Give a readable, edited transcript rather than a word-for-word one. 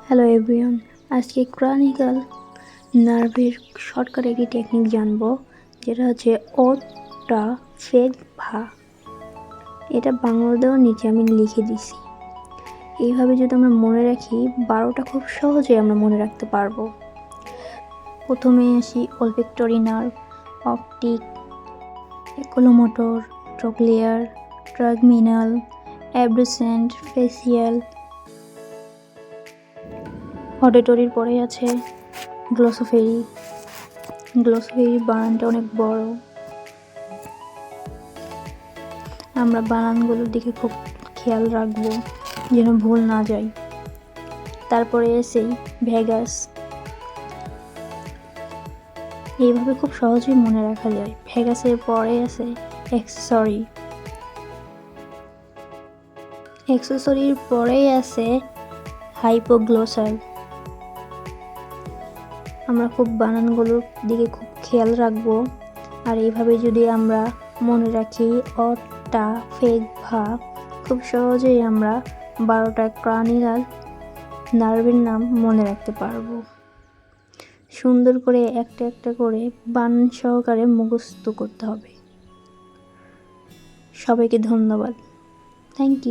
Hello everyone, আজকে ক্রনিক্যাল নার্ভের shortcut একটি টেকনিক জানবো, যেটা হচ্ছে ওটা ফেক ভা। এটা বাংলাতেও নিচে আমি লিখে দিছি। এইভাবে যদি আমরা মনে রাখি 12টা খুব সহজে আমরা মনে রাখতে পারবো। প্রথমে আসি অলফ্যাক্টরি নার্ভ, অপটিক, একুলোমোটর, ট্রোক্লিয়ার, ট্রাগমিনাল, অ্যাব্রুসেন্ট, ফেসিয়াল। অডিটরির পরে আছে গ্লসোফেরি। গ্লসোফেরির বানানটা অনেক বড়, আমরা বানানগুলোর দিকে খুব খেয়াল রাখবো যেন ভুল না যায়। তারপরে এসেই ভেগাস। এইভাবে খুব সহজেই মনে রাখা যায়। ভেগাসের পরে আছে অ্যাক্সেসরি। অ্যাক্সেসরির পরেই আছে হাইপোগ্লোসাল। আমরা খুব বানানগুলোর দিকে খুব খেয়াল রাখবো। আর এইভাবে যদি আমরা মনে রাখি অটা ফেক ভা, খুব সহজেই আমরা 12টা ক্রনিক্যাল নার্ভের নাম মনে রাখতে পারবো। সুন্দর করে একটা একটা করে বানান সহকারে মুখস্থ করতে হবে। সবাইকে ধন্যবাদ। Thank you.